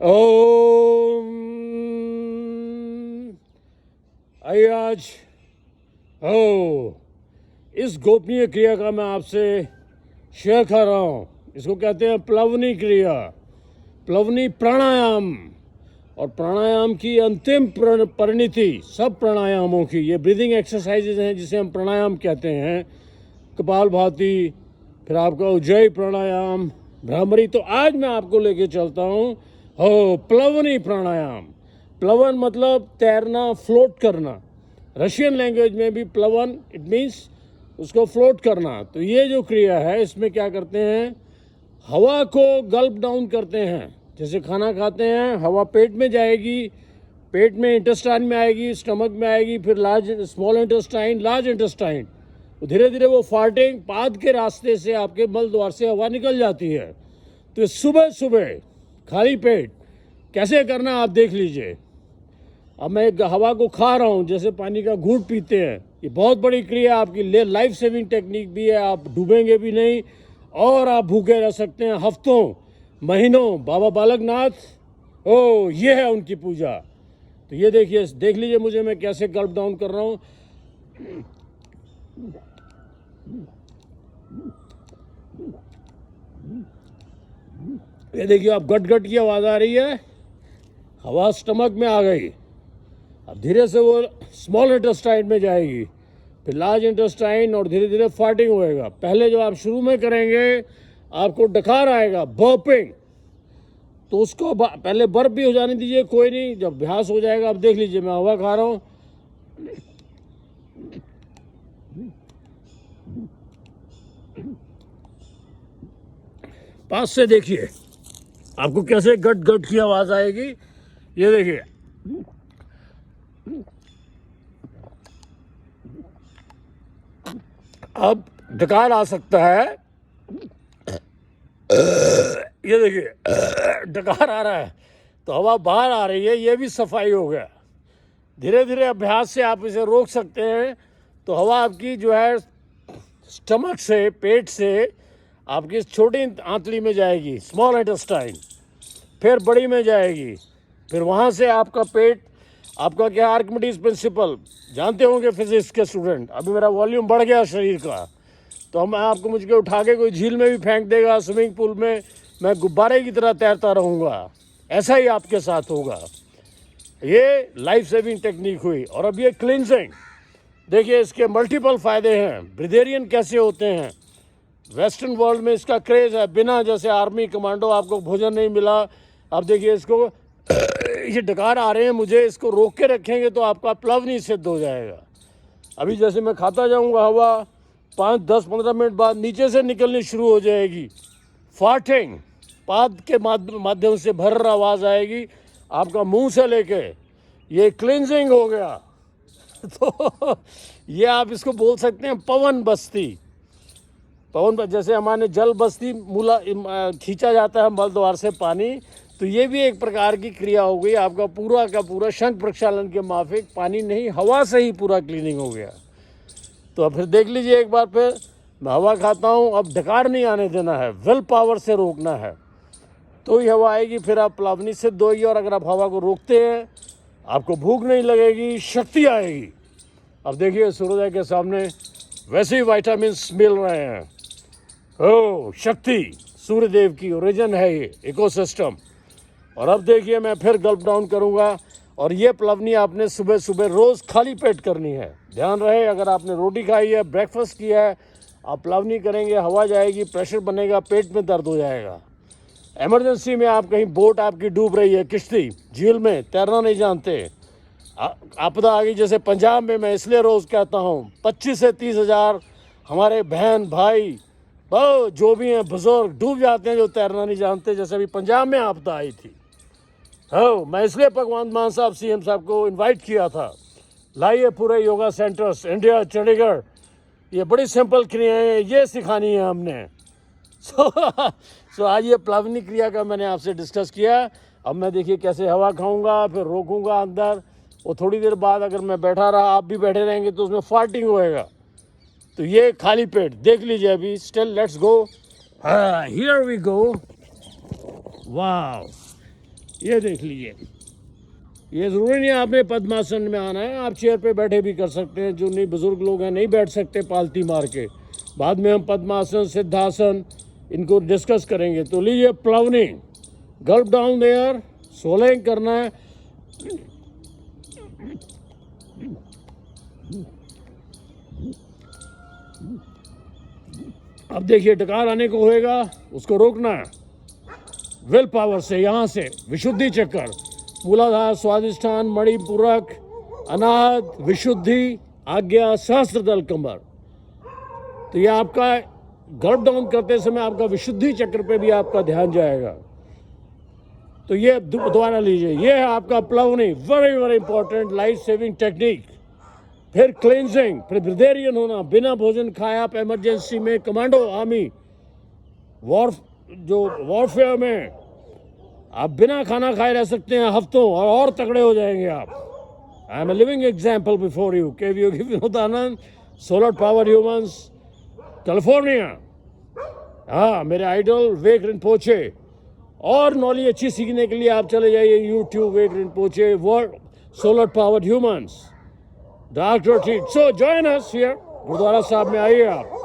ओम। आइए आज इस गोपनीय क्रिया का मैं आपसे शेयर कर रहा हूँ। इसको कहते हैं प्लवनी क्रिया, प्लवनी प्राणायाम। और प्राणायाम की अंतिम परिणति सब प्राणायामों की, ये ब्रीदिंग एक्सरसाइजेज हैं जिसे हम प्राणायाम कहते हैं। कपालभाति, फिर आपका उज्जयी प्राणायाम, भ्रामरी। तो आज मैं आपको लेके चलता हूँ प्लवनी प्राणायाम। प्लवन मतलब तैरना, फ्लोट करना। रशियन लैंग्वेज में भी प्लवन इट मीन्स उसको फ्लोट करना। तो ये जो क्रिया है इसमें क्या करते हैं, हवा को गल्प डाउन करते हैं। जैसे खाना खाते हैं, हवा पेट में जाएगी, पेट में इंटेस्टाइन में आएगी, स्टमक में आएगी, फिर स्मॉल इंटेस्टाइन, लार्ज इंटेस्टाइन। धीरे धीरे वो फार्टिंग पाद के रास्ते से आपके मल द्वार से हवा निकल जाती है। तो सुबह सुबह खाली पेट कैसे करना आप देख लीजिए। अब मैं हवा को खा रहा हूँ, जैसे पानी का घूंट पीते हैं। ये बहुत बड़ी क्रिया आपकी लाइफ सेविंग टेक्निक भी है। आप डूबेंगे भी नहीं और आप भूखे रह सकते हैं हफ्तों महीनों। बाबा बालकनाथ ये है उनकी पूजा। तो ये देखिए, देख लीजिए मुझे मैं कैसे गल्प डाउन कर रहा हूँ। ये देखिए, अब गट गट की आवाज़ आ रही है, हवा स्टमक में आ गई। अब धीरे से वो स्मॉल इंटेस्टाइन में जाएगी, फिर लार्ज इंटेस्टाइन, और धीरे धीरे फार्टिंग होएगा। पहले जो आप शुरू में करेंगे आपको डकार आएगा, बर्पिंग। तो उसको पहले बर्प भी हो जाने दीजिए, कोई नहीं, जब अभ्यास हो जाएगा। अब देख लीजिए मैं हवा खा रहा हूँ। पास से देखिए आपको कैसे गट गट की आवाज़ आएगी। ये देखिए, अब डकार आ सकता है। ये देखिए डकार आ रहा है, तो हवा बाहर आ रही है, ये भी सफाई हो गया। धीरे धीरे अभ्यास से आप इसे रोक सकते हैं। तो हवा आपकी जो है स्टमक से, पेट से आपकी छोटी आंतड़ी में जाएगी, स्मॉल इंटेस्टाइन, फिर बड़ी में जाएगी, फिर वहाँ से आपका पेट, आपका क्या आर्किमिडीज प्रिंसिपल जानते होंगे फिजिक्स के स्टूडेंट। अभी मेरा वॉल्यूम बढ़ गया शरीर का, तो हम आपको मुझे उठा के कोई झील में भी फेंक देगा, स्विमिंग पूल में, मैं गुब्बारे की तरह तैरता रहूँगा। ऐसा ही आपके साथ होगा। ये लाइफ सेविंग टेक्निक हुई। और अब ये क्लिनजिंग, देखिए इसके मल्टीपल फ़ायदे हैं। ब्रिदेरियन कैसे होते हैं, वेस्टर्न वर्ल्ड में इसका क्रेज़ है। बिना जैसे आर्मी कमांडो आपको भोजन नहीं मिला, अब देखिए इसको ये डकार आ रहे हैं मुझे, इसको रोक के रखेंगे तो आपका प्लवनी सिद्ध हो जाएगा। अभी जैसे मैं खाता जाऊंगा, हवा 5, 10, 15 मिनट बाद नीचे से निकलनी शुरू हो जाएगी। फार्टिंग पाद के माध्यम से भर्र आवाज़ आएगी आपका मुंह से लेके। ये क्लिनजिंग हो गया। तो ये आप इसको बोल सकते हैं पवन बस्ती। पवन, जैसे हमारे जल बस्ती मूला खींचा जाता है मल द्वार से पानी, तो ये भी एक प्रकार की क्रिया हो गई। आपका पूरा का पूरा शंख प्रक्षालन के माफिक, पानी नहीं हवा से ही पूरा क्लीनिंग हो गया। तो अब फिर देख लीजिए एक बार, फिर मैं हवा खाता हूँ। अब डकार नहीं आने देना है, विल पावर से रोकना है, तो ही हवा आएगी, फिर आप प्लवनी सिद्ध होगी। और अगर आप हवा को रोकते हैं आपको भूख नहीं लगेगी, शक्ति आएगी। अब देखिए सूर्योदय के सामने वैसे ही विटामिन्स मिल रहे हैं। शक्ति सूर्यदेव की ओरिजिन है ये इकोसिस्टम। और अब देखिए मैं फिर गल्प डाउन करूँगा। और ये प्लवनी आपने सुबह सुबह रोज़ खाली पेट करनी है। ध्यान रहे, अगर आपने रोटी खाई है, ब्रेकफास्ट किया है, आप प्लवनी करेंगे, हवा जाएगी, प्रेशर बनेगा, पेट में दर्द हो जाएगा। इमरजेंसी में आप कहीं बोट आपकी डूब रही है, किश्ती झील में, तैरना नहीं जानते, आपदा आ गई जैसे पंजाब में, मैं इसलिए रोज़ कहता हूँ 25 से 30 हज़ार हमारे बहन भाई जो भी हैं बुजुर्ग डूब जाते हैं, जो तैरना नहीं जानते। जैसे अभी पंजाब में आपदा आई थी। मैं इसलिए भगवंत मान साहब CM साहब को इनवाइट किया था, लाइए पूरे योगा सेंटर्स इंडिया, चंडीगढ़, ये बड़ी सिंपल क्रियाएं हैं, ये सिखानी है हमने। सो आज ये प्लवनी क्रिया का मैंने आपसे डिस्कस किया। अब मैं देखिए कैसे हवा खाऊंगा, फिर रोकूंगा अंदर, वो थोड़ी देर बाद अगर मैं बैठा रहा, आप भी बैठे रहेंगे, तो उसमें फार्टिंग होएगा। तो ये खाली पेट देख लीजिए अभी। Still let's go, here we go. Wow, ये देख लीजिए, ये ज़रूरी नहीं आपने पद्मासन में आना है, आप चेयर पे बैठे भी कर सकते हैं। जो नहीं बुज़ुर्ग लोग हैं नहीं बैठ सकते पालती मार के, बाद में हम पद्मासन सिद्धासन इनको डिस्कस करेंगे। तो लीजिए प्लवनी, गल्प डाउन देयर, सोलिंग करना है। अब देखिए डकार आने को होएगा, उसको रोकना है विल पावर से। यहाँ से विशुद्धि चक्कर, मूलाधार, स्वादिष्ठान, मणिपूरक, अनाहत, विशुद्धि, आज्ञा, सहस्त्रदल, कमर। तो ये आपका गर्भ डाउन करते समय आपका विशुद्धि चक्र पे भी आपका ध्यान जाएगा। तो ये दोबारा लीजिए, ये है आपका प्लवनी, very very important life saving technique. फिर क्लेंजिंग, फिर ब्रिदेरियन होना, बिना भोजन खाए आप इमरजेंसी में, कमांडो आर्मी वॉरफेयर में आप बिना खाना खाए रह सकते हैं हफ्तों, और तगड़े हो जाएंगे आप। I am a living example before you. के Yogi Vinodanand, solar power humans, California. हाँ, मेरे आइडल वेक रिनपोचे। और नॉलेज अच्छी सीखने के लिए आप चले जाइए यूट्यूब, वेक रिनपोचे, world solar power humans, doctor टीट। So join us here, Gurudwara Sahib में आइए आप।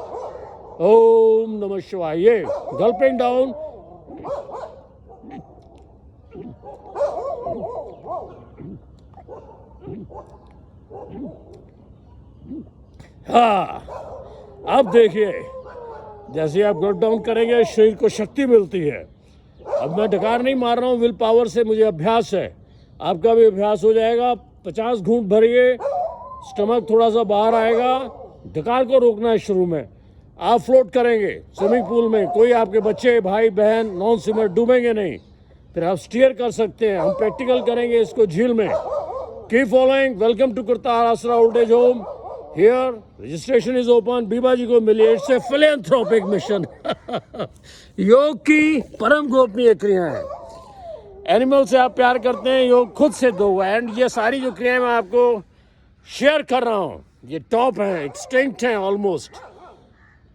ओम नमः शिवाय। ये गल्पिंग डाउन, हाँ अब देखिए जैसे आप गल्प डाउन करेंगे शरीर को शक्ति मिलती है। अब मैं डकार नहीं मार रहा हूँ, विल पावर से मुझे अभ्यास है, आपका भी अभ्यास हो जाएगा। 50 घूंट भरिए, स्टमक थोड़ा सा बाहर आएगा, डकार को रोकना है शुरू में। आप फ्लोट करेंगे स्विमिंग पूल में, कोई आपके बच्चे भाई बहन नॉन स्विमर डूबेंगे नहीं, फिर आप स्टीयर कर सकते हैं। हम प्रैक्टिकल करेंगे इसको झील में। Keep following. Welcome to Kartar Aasra old age home. Here registration is open. Biba ji को मिलिए, इट्स ए फिलैंथ्रोपिक मिशन। योग की परम गोपनीय क्रिया है। एनिमल से आप प्यार करते हैं, योग खुद से दो। एंड ये सारी जो क्रियाएं मैं आपको शेयर कर रहा हूँ, ये टॉप है, एक्सटिंक्ट है ऑलमोस्ट।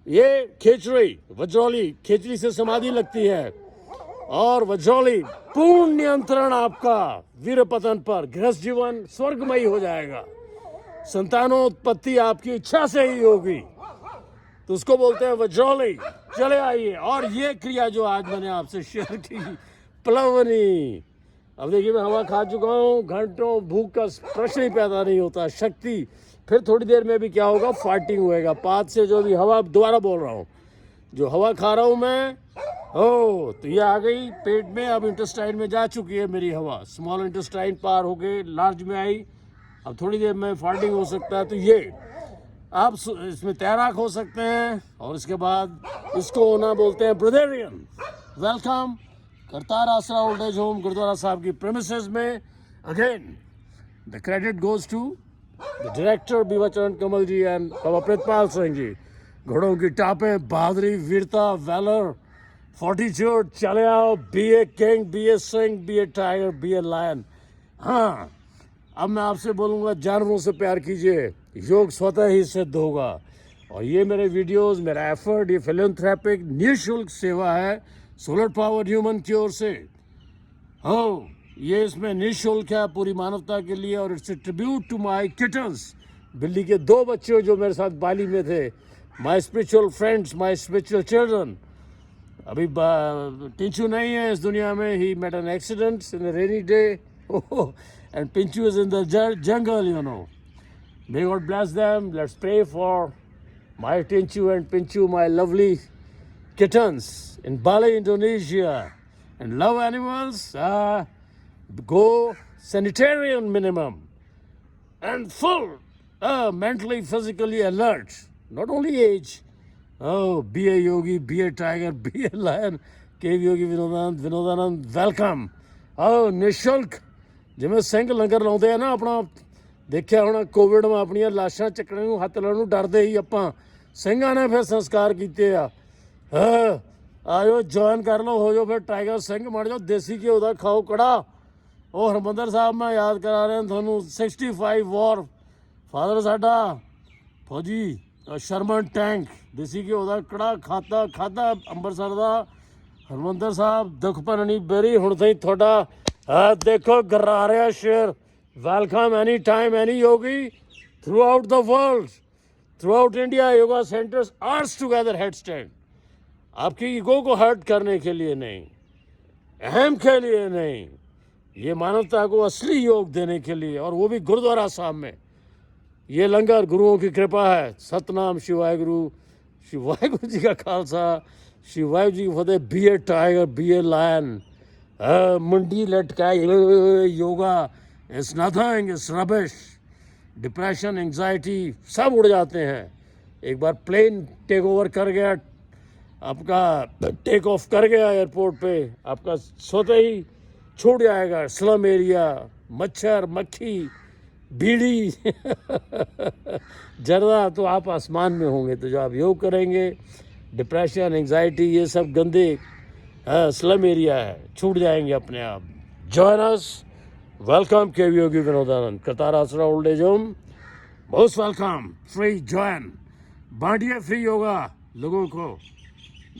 ये खेचड़ी वज्रौली, खेचड़ी से समाधि लगती है, और वज्रौली पूर्ण नियंत्रण आपका वीरपतन पर, गृहस्थ जीवन स्वर्गमयी हो जाएगा। संतानोत्पत्ति आपकी इच्छा से ही होगी, तो उसको बोलते हैं वज्रौली। चले आइए। और ये क्रिया जो आज मैंने आपसे शेयर की, प्लवनी। अब देखिए मैं हवा खा चुका हूँ, घंटों भूख का प्रश्न ही पैदा नहीं होता, शक्ति। फिर थोड़ी देर में भी क्या होगा, फार्टिंग होएगा पात से जो भी हवा, दोबारा बोल रहा हूँ, जो हवा खा रहा हूँ मैं, तो ये आ गई पेट में, अब इंटेस्टाइन में जा चुकी है मेरी हवा। स्मॉल इंटेस्टाइन पार हो गए, लार्ज में आई, अब थोड़ी देर में फार्टिंग हो सकता है। तो ये आप इसमें तैराक हो सकते हैं। और इसके बाद इसको होना बोलते हैं ब्रिदेरियन। Welcome Kartar Aasra old age home, gurdwara साहब की प्रेमिसेस में। Again the credit goes to the director Biba Charan Kamal ji and Baba Pritpal Singh ji. घोड़ों की टापें, बहादुरी, वीरता, वैलर, फोर्टिट्यूड, चले आओ, be a king, be a Singh, be a tiger, be a lion. हाँ, अब मैं आपसे बोलूँगा जानवरों से प्यार कीजिए, योग स्वतः ही सिद्ध होगा। और ये मेरे वीडियोस, मेरा एफर्ट, ये फिलैंथ्रोपिक निःशुल्क सेवा है सोलर पावर ह्यूमन की ओर से। हो, ये इसमें निःशुल्क है पूरी मानवता के लिए, और it's a tribute to my kittens, बिल्ली के 2 बच्चे जो मेरे साथ बाली में थे, my spiritual friends, my spiritual children. अभी टिंचू नहीं है इस दुनिया में, he met an accident in a rainy day and Pinchu is in the jungle, you know. May God bless them. Let's pray for my Tinchu and Pinchu, my lovely kittens in Bali, Indonesia. And love animals, go sanitarian minimum. And full, mentally, physically alert. Not only age. Oh, be a yogi, be a tiger, be a lion. Cave Yogi Vinodanand, welcome. Oh, निशुल्क जिमें ਸਿੰਘ ਲੰਗਰ ਲਾਉਂਦੇ ਆ ਨਾ ਆਪਣਾ, ਦੇਖਿਆ ਹੁਣ Covid में ਆਪਣੀਆਂ ਲਾਸ਼ਾਂ ਚੱਕਣੇ ਨੂੰ, ਹੱਥ ਲਾਉਣ ਨੂੰ ਡਰਦੇ ਹੀ ਆਪਾਂ, ਸਿੰਘਾਂ ਨੇ ਫਿਰ ਸੰਸਕਾਰ ਕੀਤੇ ਆ। ਆਇਓ ਜੁਆਇਨ ਕਰ ਲਓ, ਹੋ ਜਾਓ ਫਿਰ ਟਾਈਗਰ ਸਿੰਘ ਬਣ ਜਾਓ, ਦੇਸੀ ਘਿਓ ਦਾ ਖਾਓ ਕੜਾ। ਉਹ ਹਰਮੰਦਰ ਸਾਹਿਬ ਮੈਂ ਯਾਦ ਕਰਾ ਰਿਹਾ ਤੁਹਾਨੂੰ, 65 ਵਾਰ ਫਾਦਰ ਸਾਡਾ ਫੌਜੀ ਸ਼ਰਮਨ ਟੈਂਕ, ਦੇਸੀ ਘਿਓ ਦਾ ਕੜਾ ਖਾਦਾ ਅੰਮ੍ਰਿਤਸਰ ਦਾ। ਹਰਮੰਦਰ ਸਾਹਿਬ ਦੁੱਖ ਭੰਨਣੀ ਬੇਰੀ, ਹੁਣ ਤਾਈਂ ਤੁਹਾਡਾ देखो गरारिया शेर, welcome any time any yogi throughout the world, throughout India. Yoga centres आर्स टुगेदर हेड स्टैंड। आपकी ईगो को हर्ट करने के लिए नहीं, अहम के लिए नहीं, ये मानवता को असली योग देने के लिए, और वो भी गुरुद्वारा साहब में। ये लंगर गुरुओं की कृपा है। सतनाम शिवाय गुरु, शिवाय गुरु जी का खालसा, शिवाय जी की फतेह। Be a tiger, be a lion, मुंडी लटकाए yoga is nothing, is rubbish. Depression, anxiety सब उड़ जाते हैं। एक बार प्लेन टेक ओवर कर गया, आपका टेक ऑफ कर गया एयरपोर्ट पे, आपका सोते ही छूट जाएगा स्लम एरिया, मच्छर मक्खी बीड़ी जर्दा, तो आप आसमान में होंगे। तो जब आप योग करेंगे, डिप्रेशन, एंजाइटी, ये सब गंदे स्लम एरिया है, छूट जाएंगे अपने आप। जॉइन अस, वेलकम के Yogi Vinodanand, Kartar Aasra old age home, most welcome, free join, बांटिए फ्री योगा लोगों को।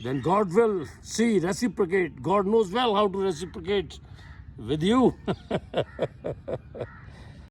Then God will see, reciprocate. God knows well how to reciprocate with you.